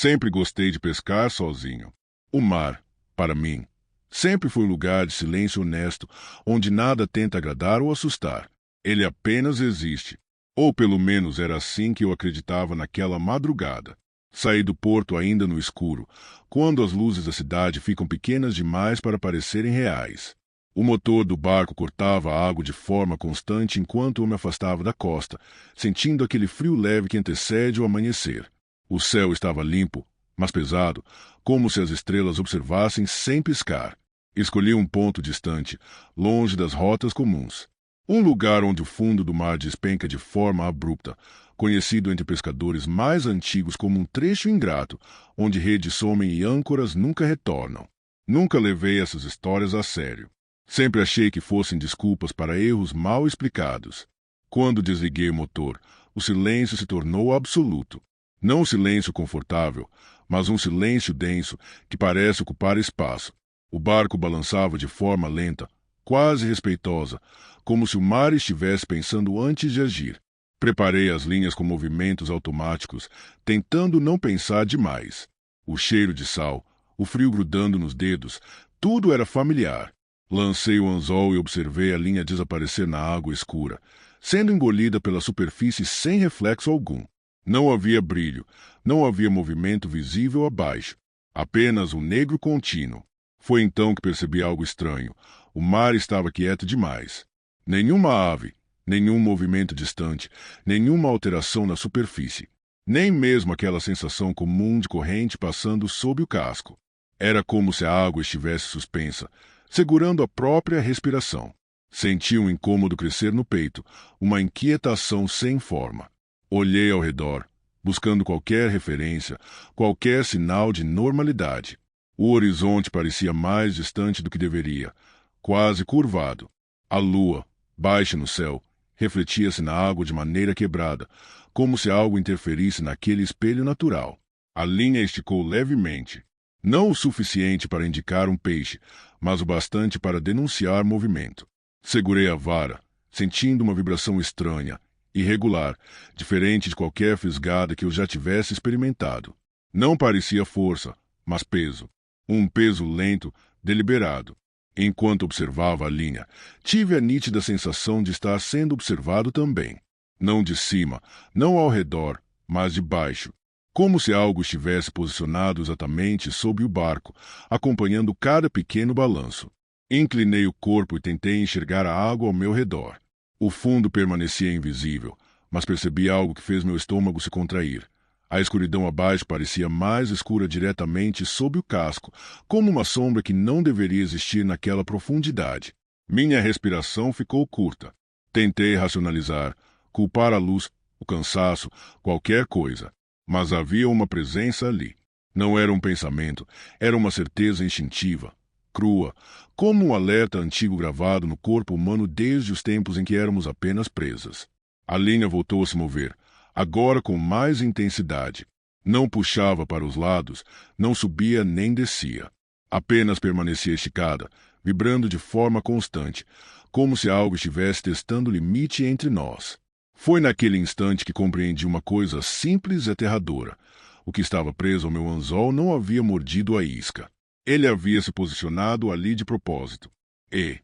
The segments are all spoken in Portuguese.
Sempre gostei de pescar sozinho. O mar, para mim, sempre foi um lugar de silêncio honesto, onde nada tenta agradar ou assustar. Ele apenas existe. Ou pelo menos era assim que eu acreditava naquela madrugada. Saí do porto ainda no escuro, quando as luzes da cidade ficam pequenas demais para parecerem reais. O motor do barco cortava a água de forma constante enquanto eu me afastava da costa, sentindo aquele frio leve que antecede o amanhecer. O céu estava limpo, mas pesado, como se as estrelas observassem sem piscar. Escolhi um ponto distante, longe das rotas comuns. Um lugar onde o fundo do mar despenca de forma abrupta, conhecido entre pescadores mais antigos como um trecho ingrato, onde redes somem e âncoras nunca retornam. Nunca levei essas histórias a sério. Sempre achei que fossem desculpas para erros mal explicados. Quando desliguei o motor, o silêncio se tornou absoluto. Não um silêncio confortável, mas um silêncio denso que parece ocupar espaço. O barco balançava de forma lenta, quase respeitosa, como se o mar estivesse pensando antes de agir. Preparei as linhas com movimentos automáticos, tentando não pensar demais. O cheiro de sal, o frio grudando nos dedos, tudo era familiar. Lancei o anzol e observei a linha desaparecer na água escura, sendo engolida pela superfície sem reflexo algum. Não havia brilho, não havia movimento visível abaixo, apenas um negro contínuo. Foi então que percebi algo estranho. O mar estava quieto demais. Nenhuma ave, nenhum movimento distante, nenhuma alteração na superfície. Nem mesmo aquela sensação comum de corrente passando sob o casco. Era como se a água estivesse suspensa, segurando a própria respiração. Senti um incômodo crescer no peito, uma inquietação sem forma. Olhei ao redor, buscando qualquer referência, qualquer sinal de normalidade. O horizonte parecia mais distante do que deveria, quase curvado. A lua, baixa no céu, refletia-se na água de maneira quebrada, como se algo interferisse naquele espelho natural. A linha esticou levemente, não o suficiente para indicar um peixe, mas o bastante para denunciar movimento. Segurei a vara, sentindo uma vibração estranha, irregular, diferente de qualquer fisgada que eu já tivesse experimentado. Não parecia força, mas peso. Um peso lento, deliberado. Enquanto observava a linha, tive a nítida sensação de estar sendo observado também. Não de cima, não ao redor, mas de baixo. Como se algo estivesse posicionado exatamente sob o barco, acompanhando cada pequeno balanço. Inclinei o corpo e tentei enxergar a água ao meu redor. O fundo permanecia invisível, mas percebi algo que fez meu estômago se contrair. A escuridão abaixo parecia mais escura diretamente sob o casco, como uma sombra que não deveria existir naquela profundidade. Minha respiração ficou curta. Tentei racionalizar, culpar a luz, o cansaço, qualquer coisa. Mas havia uma presença ali. Não era um pensamento, era uma certeza instintiva, crua, como um alerta antigo gravado no corpo humano desde os tempos em que éramos apenas presas. A linha voltou a se mover, agora com mais intensidade. Não puxava para os lados, não subia nem descia. Apenas permanecia esticada, vibrando de forma constante, como se algo estivesse testando o limite entre nós. Foi naquele instante que compreendi uma coisa simples e aterradora. O que estava preso ao meu anzol não havia mordido a isca. Ele havia se posicionado ali de propósito. E,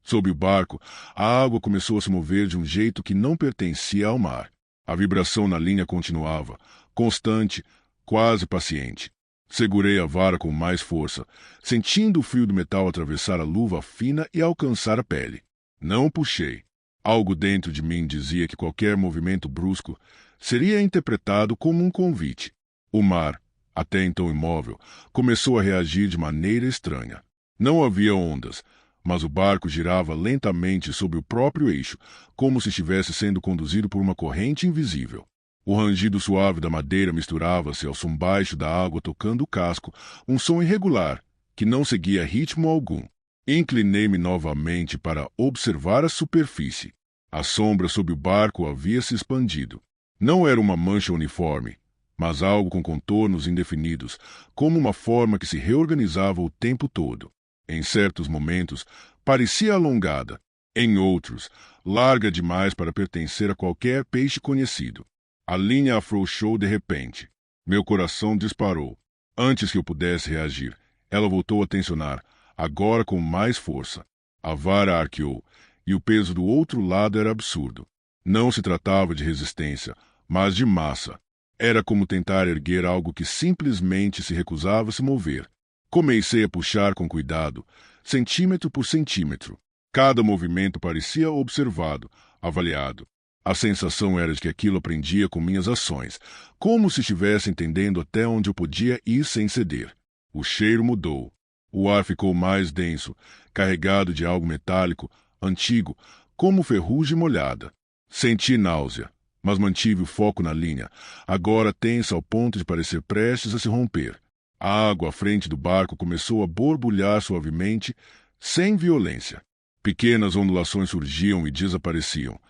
sob o barco, a água começou a se mover de um jeito que não pertencia ao mar. A vibração na linha continuava, constante, quase paciente. Segurei a vara com mais força, sentindo o fio do metal atravessar a luva fina e alcançar a pele. Não puxei. Algo dentro de mim dizia que qualquer movimento brusco seria interpretado como um convite. O mar, até então imóvel, começou a reagir de maneira estranha. Não havia ondas, mas o barco girava lentamente sob o próprio eixo, como se estivesse sendo conduzido por uma corrente invisível. O rangido suave da madeira misturava-se ao som baixo da água tocando o casco, um som irregular, que não seguia ritmo algum. Inclinei-me novamente para observar a superfície. A sombra sob o barco havia se expandido. Não era uma mancha uniforme, mas algo com contornos indefinidos, como uma forma que se reorganizava o tempo todo. Em certos momentos, parecia alongada. Em outros, larga demais para pertencer a qualquer peixe conhecido. A linha afrouxou de repente. Meu coração disparou. Antes que eu pudesse reagir, ela voltou a tensionar, agora com mais força. A vara arqueou, e o peso do outro lado era absurdo. Não se tratava de resistência, mas de massa. Era como tentar erguer algo que simplesmente se recusava a se mover. Comecei a puxar com cuidado, centímetro por centímetro. Cada movimento parecia observado, avaliado. A sensação era de que aquilo aprendia com minhas ações, como se estivesse entendendo até onde eu podia ir sem ceder. O cheiro mudou. O ar ficou mais denso, carregado de algo metálico, antigo, como ferrugem molhada. Senti náusea, mas mantive o foco na linha, agora tensa ao ponto de parecer prestes a se romper. A água à frente do barco começou a borbulhar suavemente, sem violência. Pequenas ondulações surgiam e desapareciam,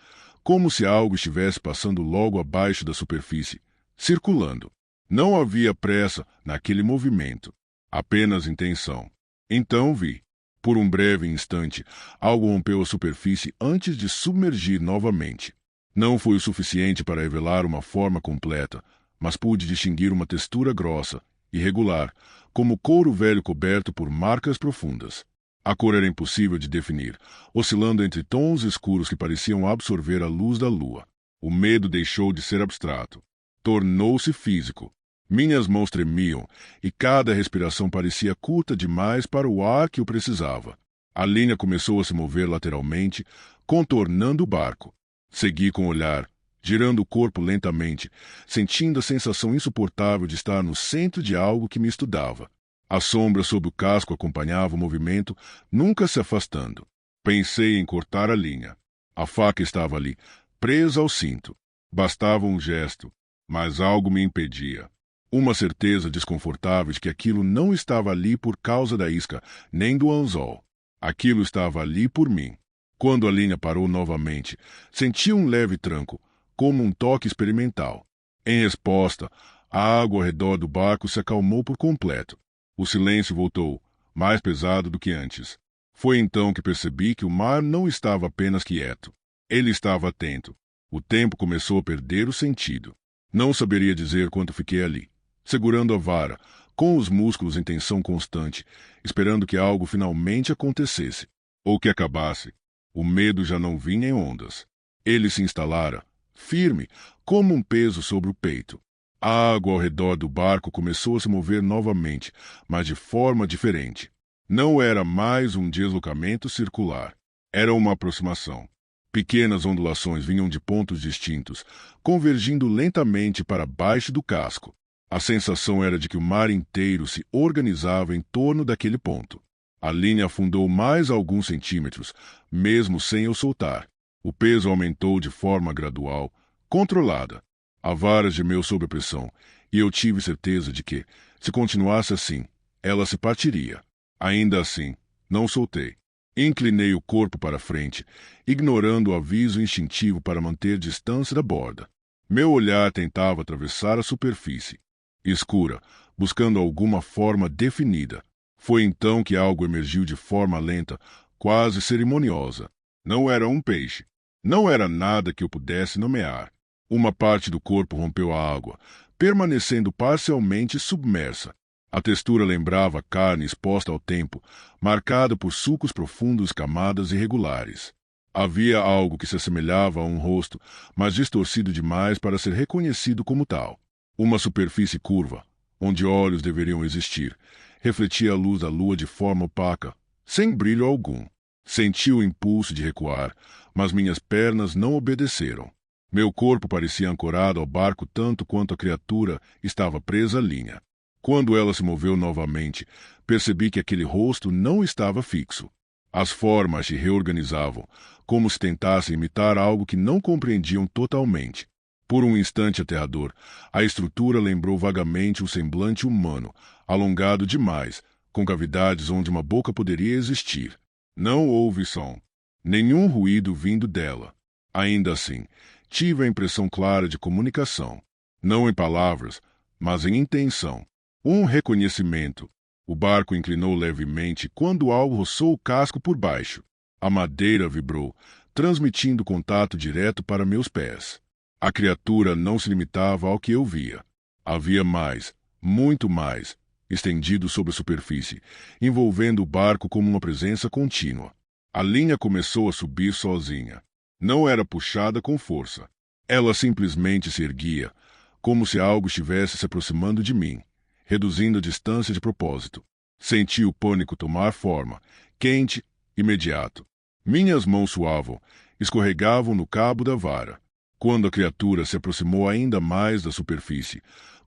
como se algo estivesse passando logo abaixo da superfície, circulando. Não havia pressa naquele movimento, apenas intenção. Então vi. Por um breve instante, algo rompeu a superfície antes de submergir novamente. Não foi o suficiente para revelar uma forma completa, mas pude distinguir uma textura grossa, irregular, como couro velho coberto por marcas profundas. A cor era impossível de definir, oscilando entre tons escuros que pareciam absorver a luz da lua. O medo deixou de ser abstrato. Tornou-se físico. Minhas mãos tremiam, e cada respiração parecia curta demais para o ar que eu precisava. A linha começou a se mover lateralmente, contornando o barco. Segui com o olhar, girando o corpo lentamente, sentindo a sensação insuportável de estar no centro de algo que me estudava. A sombra sob o casco acompanhava o movimento, nunca se afastando. Pensei em cortar a linha. A faca estava ali, presa ao cinto. Bastava um gesto, mas algo me impedia. Uma certeza desconfortável de que aquilo não estava ali por causa da isca, nem do anzol. Aquilo estava ali por mim. Quando a linha parou novamente, senti um leve tranco, como um toque experimental. Em resposta, a água ao redor do barco se acalmou por completo. O silêncio voltou, mais pesado do que antes. Foi então que percebi que o mar não estava apenas quieto. Ele estava atento. O tempo começou a perder o sentido. Não saberia dizer quanto fiquei ali, segurando a vara, com os músculos em tensão constante, esperando que algo finalmente acontecesse, ou que acabasse. O medo já não vinha em ondas. Ele se instalara, firme, como um peso sobre o peito. A água ao redor do barco começou a se mover novamente, mas de forma diferente. Não era mais um deslocamento circular. Era uma aproximação. Pequenas ondulações vinham de pontos distintos, convergindo lentamente para baixo do casco. A sensação era de que o mar inteiro se organizava em torno daquele ponto. A linha afundou mais alguns centímetros, mesmo sem eu soltar. O peso aumentou de forma gradual, controlada. A vara gemeu sob a pressão, e eu tive certeza de que, se continuasse assim, ela se partiria. Ainda assim, não soltei. Inclinei o corpo para frente, ignorando o aviso instintivo para manter distância da borda. Meu olhar tentava atravessar a superfície, escura, buscando alguma forma definida. Foi então que algo emergiu de forma lenta, quase cerimoniosa. Não era um peixe. Não era nada que eu pudesse nomear. Uma parte do corpo rompeu a água, permanecendo parcialmente submersa. A textura lembrava carne exposta ao tempo, marcada por sulcos profundos e camadas irregulares. Havia algo que se assemelhava a um rosto, mas distorcido demais para ser reconhecido como tal. Uma superfície curva, onde olhos deveriam existir, refletia a luz da lua de forma opaca, sem brilho algum. Senti o impulso de recuar, mas minhas pernas não obedeceram. Meu corpo parecia ancorado ao barco tanto quanto a criatura estava presa à linha. Quando ela se moveu novamente, percebi que aquele rosto não estava fixo. As formas se reorganizavam, como se tentassem imitar algo que não compreendiam totalmente. Por um instante aterrador, a estrutura lembrou vagamente um semblante humano, alongado demais, com cavidades onde uma boca poderia existir. Não houve som, nenhum ruído vindo dela. Ainda assim, tive a impressão clara de comunicação, não em palavras, mas em intenção. Um reconhecimento. O barco inclinou levemente quando algo roçou o casco por baixo. A madeira vibrou, transmitindo contato direto para meus pés. A criatura não se limitava ao que eu via. Havia mais, muito mais, estendido sobre a superfície, envolvendo o barco como uma presença contínua. A linha começou a subir sozinha. Não era puxada com força. Ela simplesmente se erguia, como se algo estivesse se aproximando de mim, reduzindo a distância de propósito. Senti o pânico tomar forma, quente, imediato. Minhas mãos suavam, escorregavam no cabo da vara. Quando a criatura se aproximou ainda mais da superfície,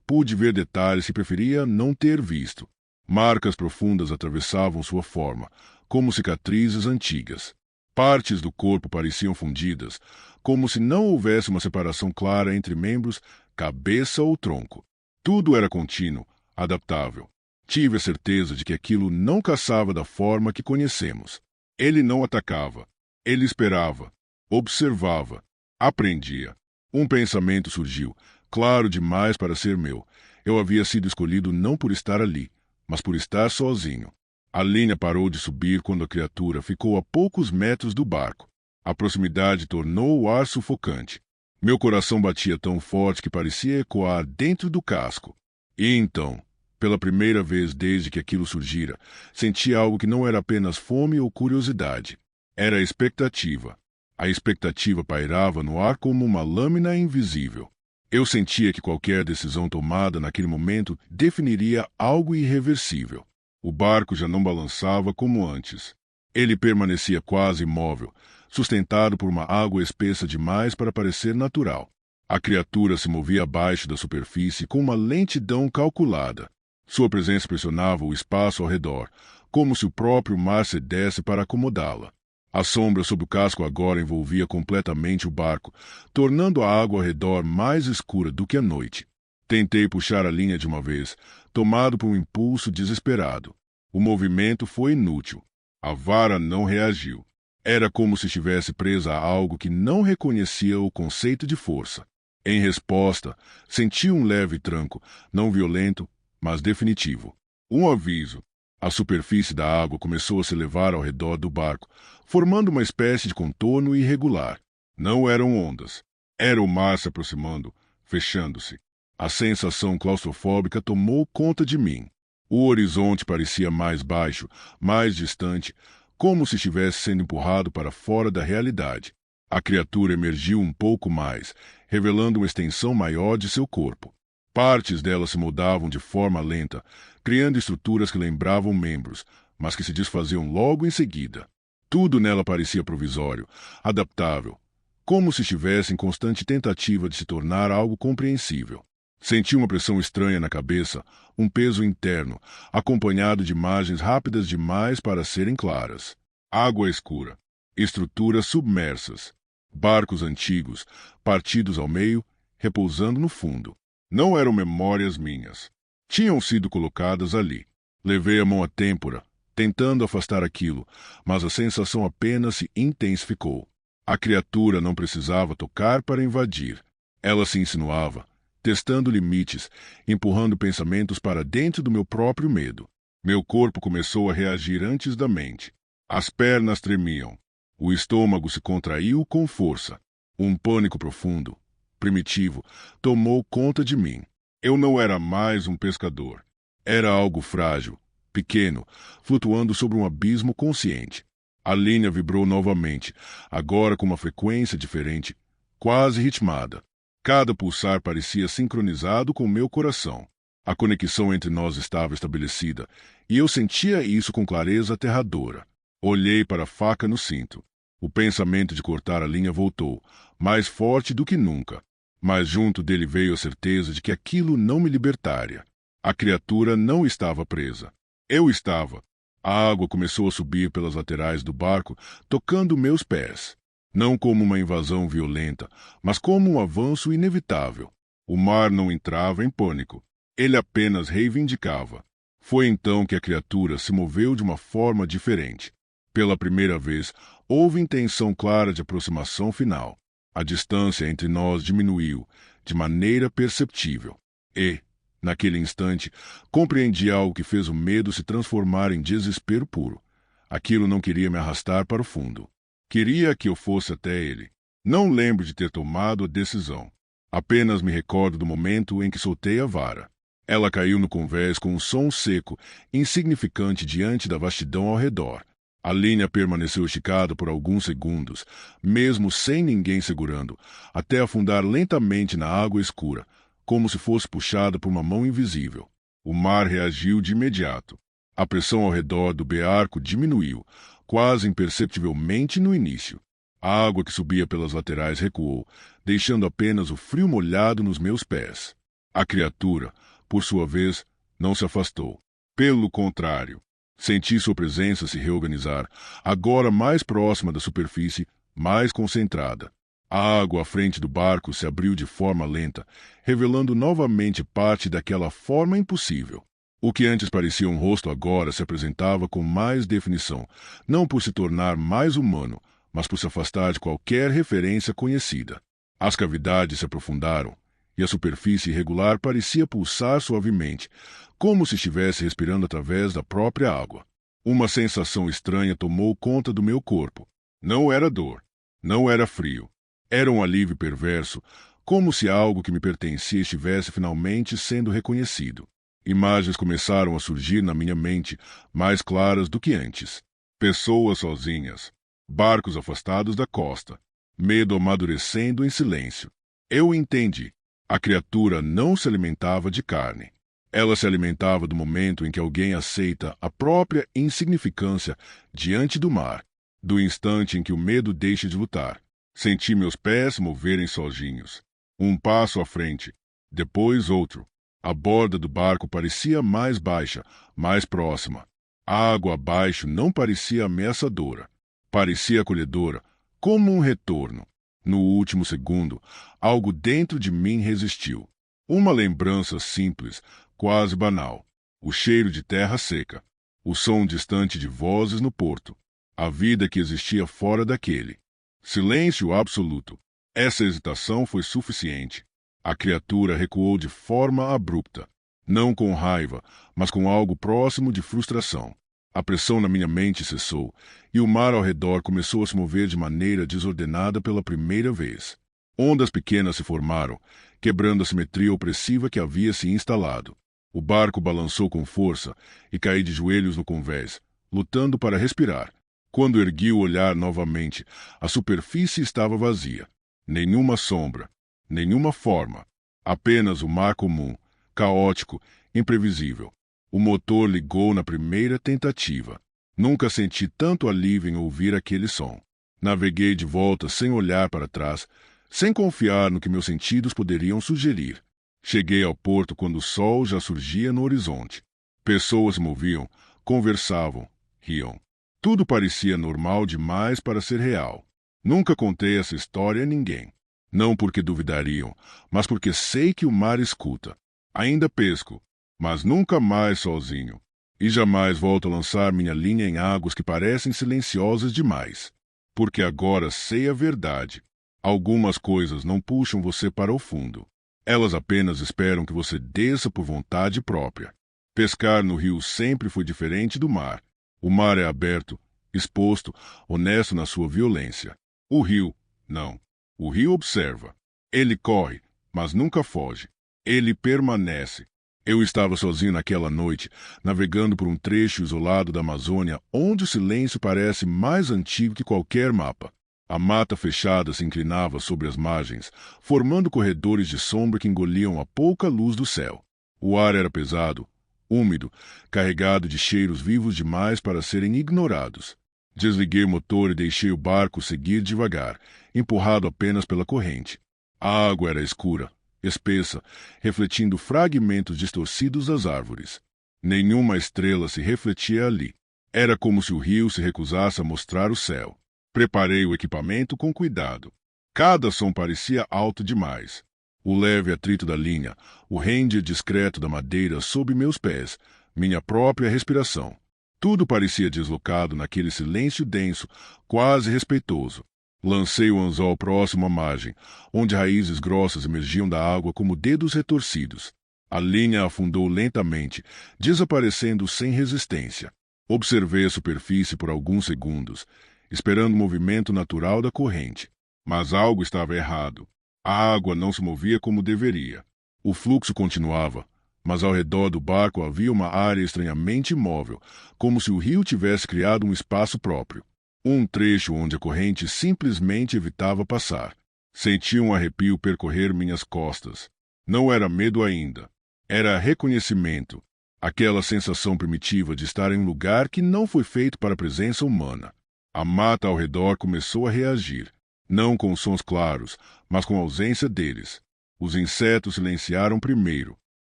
pude ver detalhes que preferia não ter visto. Marcas profundas atravessavam sua forma, como cicatrizes antigas. Partes do corpo pareciam fundidas, como se não houvesse uma separação clara entre membros, cabeça ou tronco. Tudo era contínuo, adaptável. Tive a certeza de que aquilo não caçava da forma que conhecemos. Ele não atacava. Ele esperava, observava, aprendia. Um pensamento surgiu, claro demais para ser meu. Eu havia sido escolhido não por estar ali, mas por estar sozinho. A linha parou de subir quando a criatura ficou a poucos metros do barco. A proximidade tornou o ar sufocante. Meu coração batia tão forte que parecia ecoar dentro do casco. E então, pela primeira vez desde que aquilo surgira, senti algo que não era apenas fome ou curiosidade. Era a expectativa. A expectativa pairava no ar como uma lâmina invisível. Eu sentia que qualquer decisão tomada naquele momento definiria algo irreversível. O barco já não balançava como antes. Ele permanecia quase imóvel, sustentado por uma água espessa demais para parecer natural. A criatura se movia abaixo da superfície com uma lentidão calculada. Sua presença pressionava o espaço ao redor, como se o próprio mar cedesse para acomodá-la. A sombra sob o casco agora envolvia completamente o barco, tornando a água ao redor mais escura do que a noite. Tentei puxar a linha de uma vez, tomado por um impulso desesperado. O movimento foi inútil. A vara não reagiu. Era como se estivesse presa a algo que não reconhecia o conceito de força. Em resposta, senti um leve tranco, não violento, mas definitivo. Um aviso. A superfície da água começou a se elevar ao redor do barco, formando uma espécie de contorno irregular. Não eram ondas. Era o mar se aproximando, fechando-se. A sensação claustrofóbica tomou conta de mim. O horizonte parecia mais baixo, mais distante, como se estivesse sendo empurrado para fora da realidade. A criatura emergiu um pouco mais, revelando uma extensão maior de seu corpo. Partes dela se moldavam de forma lenta, criando estruturas que lembravam membros, mas que se desfaziam logo em seguida. Tudo nela parecia provisório, adaptável, como se estivesse em constante tentativa de se tornar algo compreensível. Senti uma pressão estranha na cabeça, um peso interno, acompanhado de imagens rápidas demais para serem claras. Água escura, estruturas submersas, barcos antigos, partidos ao meio, repousando no fundo. Não eram memórias minhas. Tinham sido colocadas ali. Levei a mão à têmpora, tentando afastar aquilo, mas a sensação apenas se intensificou. A criatura não precisava tocar para invadir. Ela se insinuava, testando limites, empurrando pensamentos para dentro do meu próprio medo. Meu corpo começou a reagir antes da mente. As pernas tremiam. O estômago se contraiu com força. Um pânico profundo, primitivo, tomou conta de mim. Eu não era mais um pescador. Era algo frágil, pequeno, flutuando sobre um abismo consciente. A linha vibrou novamente, agora com uma frequência diferente, quase ritmada. Cada pulsar parecia sincronizado com meu coração. A conexão entre nós estava estabelecida, e eu sentia isso com clareza aterradora. Olhei para a faca no cinto. O pensamento de cortar a linha voltou, mais forte do que nunca. Mas junto dele veio a certeza de que aquilo não me libertaria. A criatura não estava presa. Eu estava. A água começou a subir pelas laterais do barco, tocando meus pés. Não como uma invasão violenta, mas como um avanço inevitável. O mar não entrava em pânico. Ele apenas reivindicava. Foi então que a criatura se moveu de uma forma diferente. Pela primeira vez, houve intenção clara de aproximação final. A distância entre nós diminuiu, de maneira perceptível. E, naquele instante, compreendi algo que fez o medo se transformar em desespero puro. Aquilo não queria me arrastar para o fundo. Queria que eu fosse até ele. Não lembro de ter tomado a decisão. Apenas me recordo do momento em que soltei a vara. Ela caiu no convés com um som seco, insignificante diante da vastidão ao redor. A linha permaneceu esticada por alguns segundos, mesmo sem ninguém segurando, até afundar lentamente na água escura, como se fosse puxada por uma mão invisível. O mar reagiu de imediato. A pressão ao redor do bearco diminuiu, quase imperceptivelmente no início. A água que subia pelas laterais recuou, deixando apenas o frio molhado nos meus pés. A criatura, por sua vez, não se afastou. Pelo contrário, senti sua presença se reorganizar, agora mais próxima da superfície, mais concentrada. A água à frente do barco se abriu de forma lenta, revelando novamente parte daquela forma impossível. O que antes parecia um rosto agora se apresentava com mais definição, não por se tornar mais humano, mas por se afastar de qualquer referência conhecida. As cavidades se aprofundaram, e a superfície irregular parecia pulsar suavemente, como se estivesse respirando através da própria água. Uma sensação estranha tomou conta do meu corpo. Não era dor, não era frio. Era um alívio perverso, como se algo que me pertencia estivesse finalmente sendo reconhecido. Imagens começaram a surgir na minha mente, mais claras do que antes. Pessoas sozinhas, barcos afastados da costa, medo amadurecendo em silêncio. Eu entendi. A criatura não se alimentava de carne. Ela se alimentava do momento em que alguém aceita a própria insignificância diante do mar, do instante em que o medo deixa de lutar. Senti meus pés moverem sozinhos. Um passo à frente, depois outro. A borda do barco parecia mais baixa, mais próxima. A água abaixo não parecia ameaçadora. Parecia acolhedora, como um retorno. No último segundo, algo dentro de mim resistiu. Uma lembrança simples, quase banal. O cheiro de terra seca. O som distante de vozes no porto. A vida que existia fora daquele. Silêncio absoluto. Essa hesitação foi suficiente. A criatura recuou de forma abrupta. Não com raiva, mas com algo próximo de frustração. A pressão na minha mente cessou, e o mar ao redor começou a se mover de maneira desordenada pela primeira vez. Ondas pequenas se formaram, quebrando a simetria opressiva que havia se instalado. O barco balançou com força e caí de joelhos no convés, lutando para respirar. Quando ergui o olhar novamente, a superfície estava vazia. Nenhuma sombra, nenhuma forma. Apenas o mar comum, caótico, imprevisível. O motor ligou na primeira tentativa. Nunca senti tanto alívio em ouvir aquele som. Naveguei de volta sem olhar para trás, sem confiar no que meus sentidos poderiam sugerir. Cheguei ao porto quando o sol já surgia no horizonte. Pessoas se moviam, conversavam, riam. Tudo parecia normal demais para ser real. Nunca contei essa história a ninguém. Não porque duvidariam, mas porque sei que o mar escuta. Ainda pesco, mas nunca mais sozinho. E jamais volto a lançar minha linha em águas que parecem silenciosas demais. Porque agora sei a verdade. Algumas coisas não puxam você para o fundo. Elas apenas esperam que você desça por vontade própria. Pescar no rio sempre foi diferente do mar. O mar é aberto, exposto, honesto na sua violência. O rio, não. O rio observa. Ele corre, mas nunca foge. Ele permanece. Eu estava sozinho naquela noite, navegando por um trecho isolado da Amazônia, onde o silêncio parece mais antigo que qualquer mapa. A mata fechada se inclinava sobre as margens, formando corredores de sombra que engoliam a pouca luz do céu. O ar era pesado, úmido, carregado de cheiros vivos demais para serem ignorados. Desliguei o motor e deixei o barco seguir devagar, empurrado apenas pela corrente. A água era escura, espessa, refletindo fragmentos distorcidos das árvores. Nenhuma estrela se refletia ali. Era como se o rio se recusasse a mostrar o céu. Preparei o equipamento com cuidado. Cada som parecia alto demais. O leve atrito da linha, o render discreto da madeira sob meus pés, minha própria respiração. Tudo parecia deslocado naquele silêncio denso, quase respeitoso. Lancei o anzol próximo à margem, onde raízes grossas emergiam da água como dedos retorcidos. A linha afundou lentamente, desaparecendo sem resistência. Observei a superfície por alguns segundos, esperando o movimento natural da corrente. Mas algo estava errado. A água não se movia como deveria. O fluxo continuava, mas ao redor do barco havia uma área estranhamente imóvel, como se o rio tivesse criado um espaço próprio. Um trecho onde a corrente simplesmente evitava passar. Senti um arrepio percorrer minhas costas. Não era medo ainda. Era reconhecimento. Aquela sensação primitiva de estar em um lugar que não foi feito para a presença humana. A mata ao redor começou a reagir, não com sons claros, mas com a ausência deles. Os insetos silenciaram primeiro.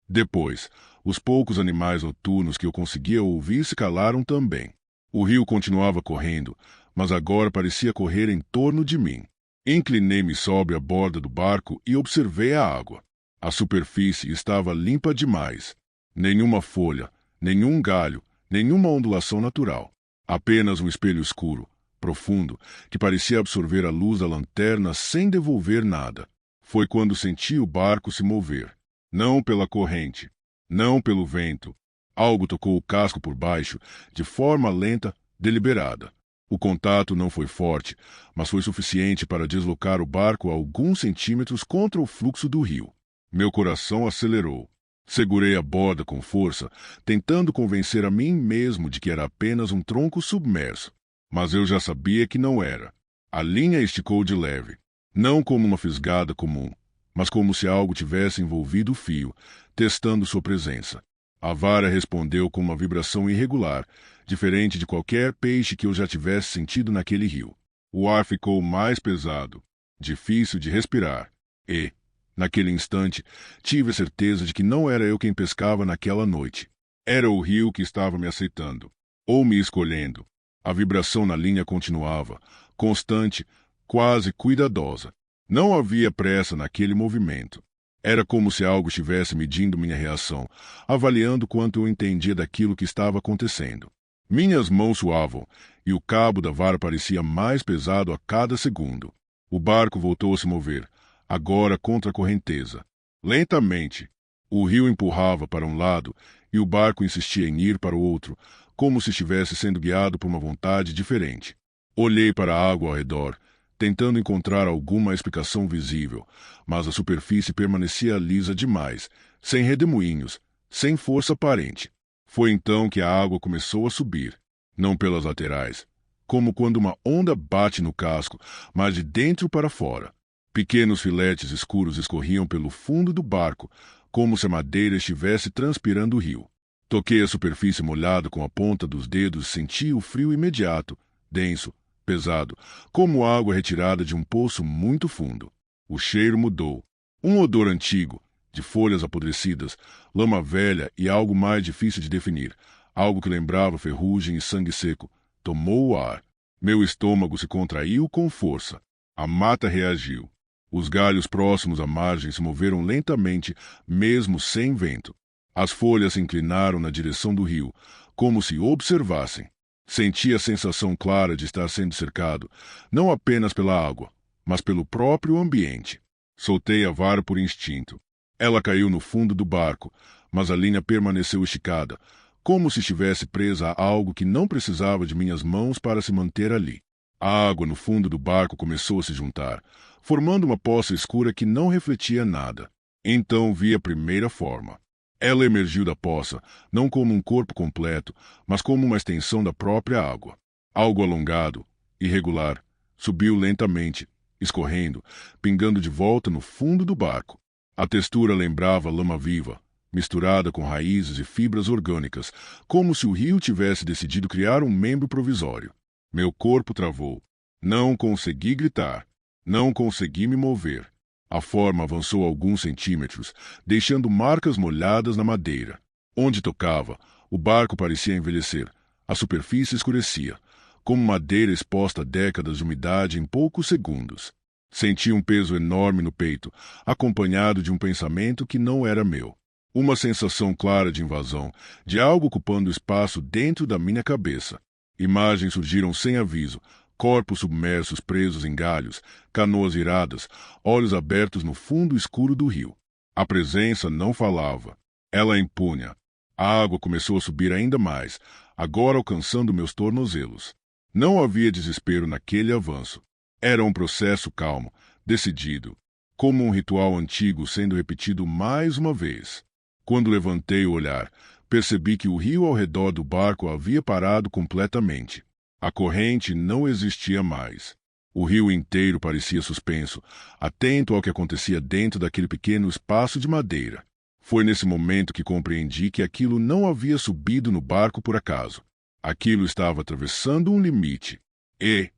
Depois, os poucos animais noturnos que eu conseguia ouvir se calaram também. O rio continuava correndo, mas agora parecia correr em torno de mim. Inclinei-me sobre a borda do barco e observei a água. A superfície estava limpa demais. Nenhuma folha, nenhum galho, nenhuma ondulação natural. Apenas um espelho escuro, profundo, que parecia absorver a luz da lanterna sem devolver nada. Foi quando senti o barco se mover. Não pela corrente, não pelo vento. Algo tocou o casco por baixo, de forma lenta, deliberada. O contato não foi forte, mas foi suficiente para deslocar o barco a alguns centímetros contra o fluxo do rio. Meu coração acelerou. Segurei a borda com força, tentando convencer a mim mesmo de que era apenas um tronco submerso. Mas eu já sabia que não era. A linha esticou de leve, não como uma fisgada comum, mas como se algo tivesse envolvido o fio, testando sua presença. A vara respondeu com uma vibração irregular, diferente de qualquer peixe que eu já tivesse sentido naquele rio. O ar ficou mais pesado, difícil de respirar, e, naquele instante, tive a certeza de que não era eu quem pescava naquela noite. Era o rio que estava me aceitando, ou me escolhendo. A vibração na linha continuava, constante, quase cuidadosa. Não havia pressa naquele movimento. Era como se algo estivesse medindo minha reação, avaliando quanto eu entendia daquilo que estava acontecendo. Minhas mãos suavam, e o cabo da vara parecia mais pesado a cada segundo. O barco voltou a se mover, agora contra a correnteza. Lentamente, o rio empurrava para um lado e o barco insistia em ir para o outro, como se estivesse sendo guiado por uma vontade diferente. Olhei para a água ao redor, tentando encontrar alguma explicação visível, mas a superfície permanecia lisa demais, sem redemoinhos, sem força aparente. Foi então que a água começou a subir, não pelas laterais, como quando uma onda bate no casco, mas de dentro para fora. Pequenos filetes escuros escorriam pelo fundo do barco, como se a madeira estivesse transpirando o rio. Toquei a superfície molhada com a ponta dos dedos e senti o frio imediato, denso, pesado, como água retirada de um poço muito fundo. O cheiro mudou. Um odor antigo, de folhas apodrecidas, lama velha e algo mais difícil de definir, algo que lembrava ferrugem e sangue seco, tomou o ar. Meu estômago se contraiu com força. A mata reagiu. Os galhos próximos à margem se moveram lentamente, mesmo sem vento. As folhas se inclinaram na direção do rio, como se observassem. Senti a sensação clara de estar sendo cercado, não apenas pela água, mas pelo próprio ambiente. Soltei a vara por instinto. Ela caiu no fundo do barco, mas a linha permaneceu esticada, como se estivesse presa a algo que não precisava de minhas mãos para se manter ali. A água no fundo do barco começou a se juntar, formando uma poça escura que não refletia nada. Então vi a primeira forma. Ela emergiu da poça, não como um corpo completo, mas como uma extensão da própria água. Algo alongado, irregular, subiu lentamente, escorrendo, pingando de volta no fundo do barco. A textura lembrava lama viva, misturada com raízes e fibras orgânicas, como se o rio tivesse decidido criar um membro provisório. Meu corpo travou. Não consegui gritar. Não consegui me mover. A forma avançou alguns centímetros, deixando marcas molhadas na madeira. Onde tocava, o barco parecia envelhecer. A superfície escurecia, como madeira exposta a décadas de umidade em poucos segundos. Senti um peso enorme no peito, acompanhado de um pensamento que não era meu. Uma sensação clara de invasão, de algo ocupando espaço dentro da minha cabeça. Imagens surgiram sem aviso, corpos submersos presos em galhos, canoas iradas, olhos abertos no fundo escuro do rio. A presença não falava. Ela impunha. A água começou a subir ainda mais, agora alcançando meus tornozelos. Não havia desespero naquele avanço. Era um processo calmo, decidido. como um ritual antigo sendo repetido mais uma vez. Quando levantei o olhar, percebi que o rio ao redor do barco havia parado completamente. A corrente não existia mais. O rio inteiro parecia suspenso, atento ao que acontecia dentro daquele pequeno espaço de madeira. Foi nesse momento que compreendi que aquilo não havia subido no barco por acaso. Aquilo estava atravessando um limite. E,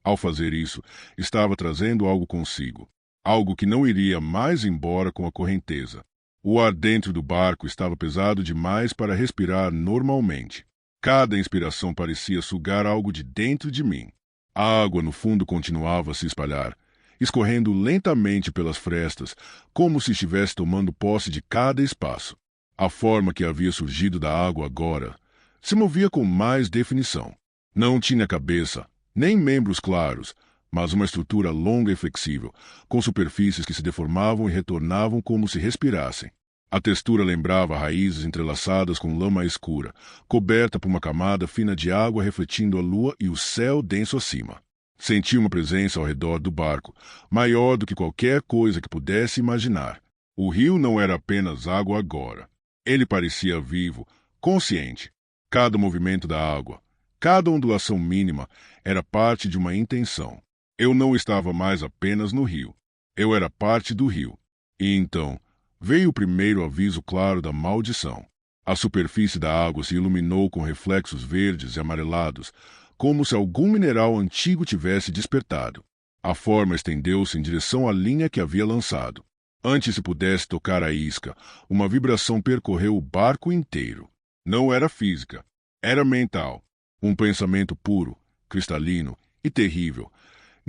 ao fazer isso, estava trazendo algo consigo. Algo que não iria mais embora com a correnteza. O ar dentro do barco estava pesado demais para respirar normalmente. Cada inspiração parecia sugar algo de dentro de mim. A água no fundo continuava a se espalhar, escorrendo lentamente pelas frestas, como se estivesse tomando posse de cada espaço. A forma que havia surgido da água agora se movia com mais definição. Não tinha cabeça, nem membros claros, mas uma estrutura longa e flexível, com superfícies que se deformavam e retornavam como se respirassem. A textura lembrava raízes entrelaçadas com lama escura, coberta por uma camada fina de água refletindo a lua e o céu denso acima. Senti uma presença ao redor do barco, maior do que qualquer coisa que pudesse imaginar. O rio não era apenas água agora. Ele parecia vivo, consciente. Cada movimento da água, cada ondulação mínima, era parte de uma intenção. Eu não estava mais apenas no rio. Eu era parte do rio. E então veio o primeiro aviso claro da maldição. A superfície da água se iluminou com reflexos verdes e amarelados, como se algum mineral antigo tivesse despertado. A forma estendeu-se em direção à linha que havia lançado. Antes se pudesse tocar a isca, uma vibração percorreu o barco inteiro. Não era física, era mental. Um pensamento puro, cristalino e terrível.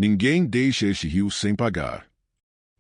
Ninguém deixa este rio sem pagar.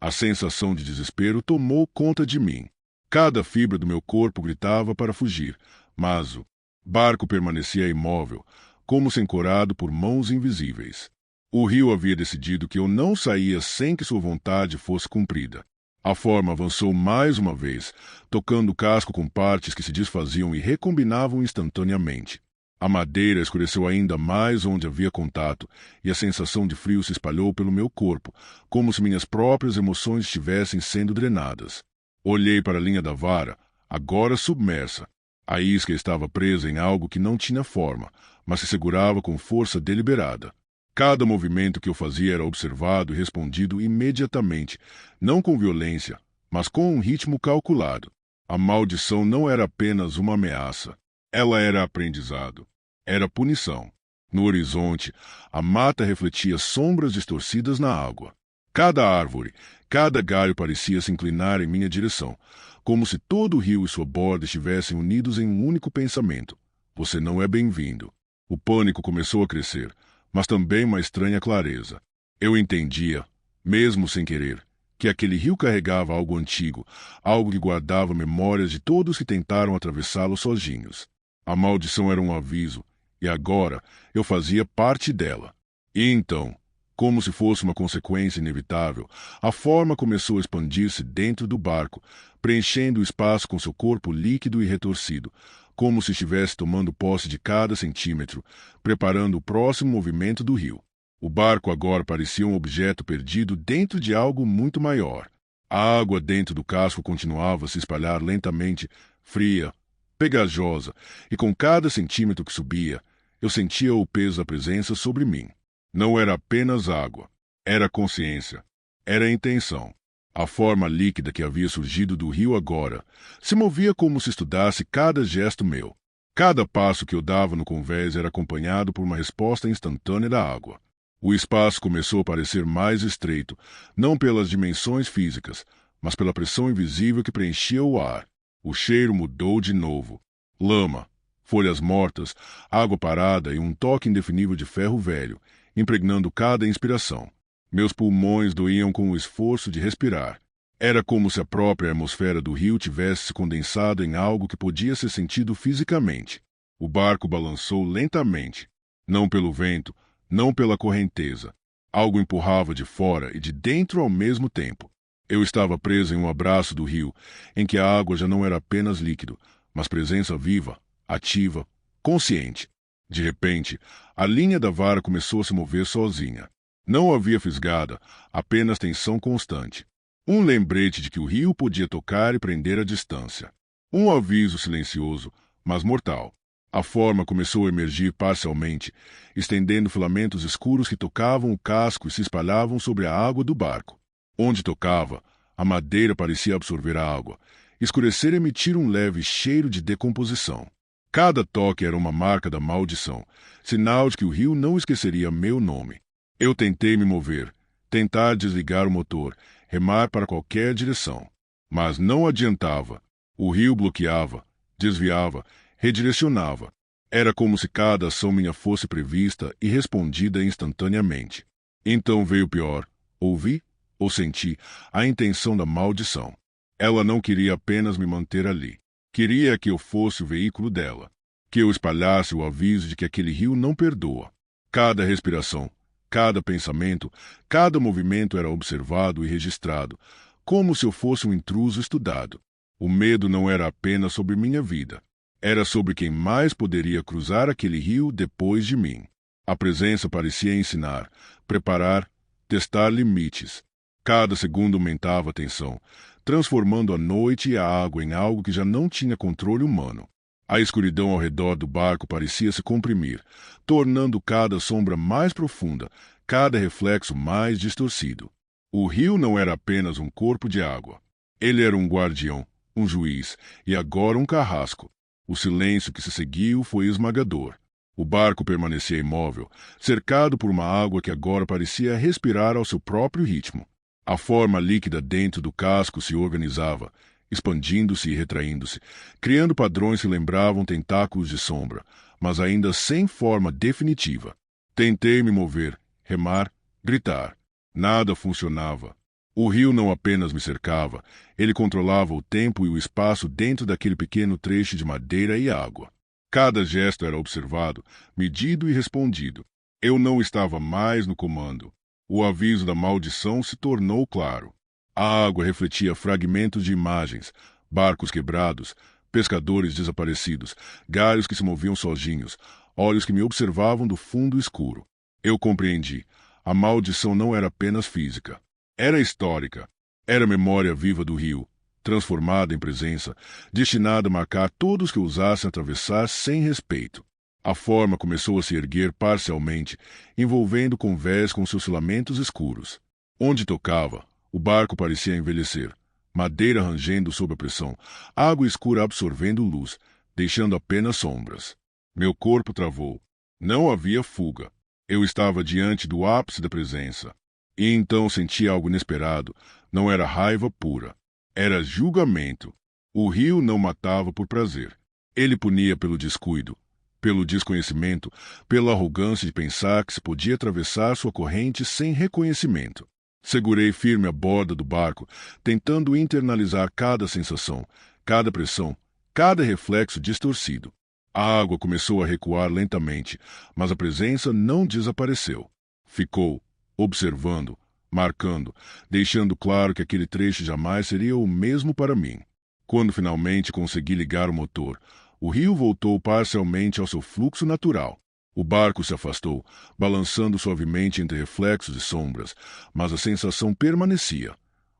A sensação de desespero tomou conta de mim. Cada fibra do meu corpo gritava para fugir, mas o barco permanecia imóvel, como se ancorado por mãos invisíveis. O rio havia decidido que eu não saía sem que sua vontade fosse cumprida. A forma avançou mais uma vez, tocando o casco com partes que se desfaziam e recombinavam instantaneamente. A madeira escureceu ainda mais onde havia contato, e a sensação de frio se espalhou pelo meu corpo, como se minhas próprias emoções estivessem sendo drenadas. Olhei para a linha da vara, agora submersa. A isca estava presa em algo que não tinha forma, mas se segurava com força deliberada. Cada movimento que eu fazia era observado e respondido imediatamente, não com violência, mas com um ritmo calculado. A maldição não era apenas uma ameaça. Ela era aprendizado. Era punição. No horizonte, a mata refletia sombras distorcidas na água. Cada árvore, cada galho parecia se inclinar em minha direção, como se todo o rio e sua borda estivessem unidos em um único pensamento. Você não é bem-vindo. O pânico começou a crescer, mas também uma estranha clareza. Eu entendia, mesmo sem querer, que aquele rio carregava algo antigo, algo que guardava memórias de todos que tentaram atravessá-lo sozinhos. A maldição era um aviso, e agora eu fazia parte dela. E então, como se fosse uma consequência inevitável, a forma começou a expandir-se dentro do barco, preenchendo o espaço com seu corpo líquido e retorcido, como se estivesse tomando posse de cada centímetro, preparando o próximo movimento do rio. O barco agora parecia um objeto perdido dentro de algo muito maior. A água dentro do casco continuava a se espalhar lentamente, fria, pegajosa, e com cada centímetro que subia, eu sentia o peso da presença sobre mim. Não era apenas água, era consciência, era intenção. A forma líquida que havia surgido do rio agora se movia como se estudasse cada gesto meu. Cada passo que eu dava no convés era acompanhado por uma resposta instantânea da água. O espaço começou a parecer mais estreito, não pelas dimensões físicas, mas pela pressão invisível que preenchia o ar. O cheiro mudou de novo. Lama, folhas mortas, água parada e um toque indefinível de ferro velho, impregnando cada inspiração. Meus pulmões doíam com o esforço de respirar. Era como se a própria atmosfera do rio tivesse se condensado em algo que podia ser sentido fisicamente. O barco balançou lentamente, não pelo vento, não pela correnteza. Algo empurrava de fora e de dentro ao mesmo tempo. Eu estava preso em um abraço do rio, em que a água já não era apenas líquido, mas presença viva, ativa, consciente. De repente, a linha da vara começou a se mover sozinha. Não havia fisgada, apenas tensão constante. Um lembrete de que o rio podia tocar e prender à distância. Um aviso silencioso, mas mortal. A forma começou a emergir parcialmente, estendendo filamentos escuros que tocavam o casco e se espalhavam sobre a água do barco. Onde tocava, a madeira parecia absorver a água, escurecer e emitir um leve cheiro de decomposição. Cada toque era uma marca da maldição, sinal de que o rio não esqueceria meu nome. Eu tentei me mover, tentar desligar o motor, remar para qualquer direção. Mas não adiantava. O rio bloqueava, desviava, redirecionava. Era como se cada ação minha fosse prevista e respondida instantaneamente. Então veio o pior. Ouvi, ou senti, a intenção da maldição. Ela não queria apenas me manter ali. Queria que eu fosse o veículo dela. Que eu espalhasse o aviso de que aquele rio não perdoa. Cada respiração, cada pensamento, cada movimento era observado e registrado, como se eu fosse um intruso estudado. O medo não era apenas sobre minha vida. Era sobre quem mais poderia cruzar aquele rio depois de mim. A presença parecia ensinar, preparar, testar limites. Cada segundo aumentava a tensão, transformando a noite e a água em algo que já não tinha controle humano. A escuridão ao redor do barco parecia se comprimir, tornando cada sombra mais profunda, cada reflexo mais distorcido. O rio não era apenas um corpo de água. Ele era um guardião, um juiz e agora um carrasco. O silêncio que se seguiu foi esmagador. O barco permanecia imóvel, cercado por uma água que agora parecia respirar ao seu próprio ritmo. A forma líquida dentro do casco se organizava, expandindo-se e retraindo-se, criando padrões que lembravam tentáculos de sombra, mas ainda sem forma definitiva. Tentei me mover, remar, gritar. Nada funcionava. O rio não apenas me cercava, ele controlava o tempo e o espaço dentro daquele pequeno trecho de madeira e água. Cada gesto era observado, medido e respondido. Eu não estava mais no comando. O aviso da maldição se tornou claro. A água refletia fragmentos de imagens, barcos quebrados, pescadores desaparecidos, galhos que se moviam sozinhos, olhos que me observavam do fundo escuro. Eu compreendi. A maldição não era apenas física. Era histórica. Era a memória viva do rio, transformada em presença, destinada a marcar todos que ousassem atravessar sem respeito. A forma começou a se erguer parcialmente, envolvendo o convés com seus filamentos escuros. Onde tocava, o barco parecia envelhecer, madeira rangendo sob a pressão, água escura absorvendo luz, deixando apenas sombras. Meu corpo travou. Não havia fuga. Eu estava diante do ápice da presença. E então senti algo inesperado. Não era raiva pura. Era julgamento. O rio não matava por prazer. Ele punia pelo descuido, pelo desconhecimento, pela arrogância de pensar que se podia atravessar sua corrente sem reconhecimento. Segurei firme a borda do barco, tentando internalizar cada sensação, cada pressão, cada reflexo distorcido. A água começou a recuar lentamente, mas a presença não desapareceu. Ficou, observando, marcando, deixando claro que aquele trecho jamais seria o mesmo para mim. Quando finalmente consegui ligar o motor, o rio voltou parcialmente ao seu fluxo natural. O barco se afastou, balançando suavemente entre reflexos e sombras, mas a sensação permanecia.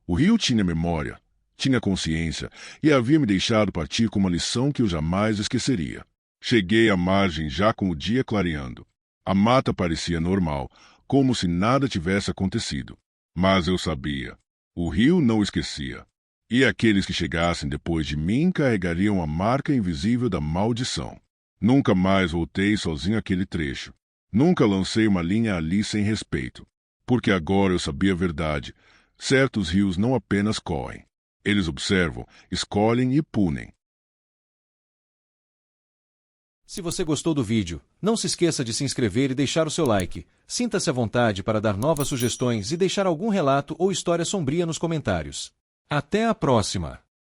O rio tinha memória, tinha consciência e havia me deixado partir com uma lição que eu jamais esqueceria. Cheguei à margem já com o dia clareando. A mata parecia normal, como se nada tivesse acontecido. Mas eu sabia. O rio não esquecia. E aqueles que chegassem depois de mim carregariam a marca invisível da maldição. Nunca mais voltei sozinho àquele trecho. Nunca lancei uma linha ali sem respeito. Porque agora eu sabia a verdade. Certos rios não apenas correm. Eles observam, escolhem e punem. Se você gostou do vídeo, não se esqueça de se inscrever e deixar o seu like. Sinta-se à vontade para dar novas sugestões e deixar algum relato ou história sombria nos comentários. Até a próxima!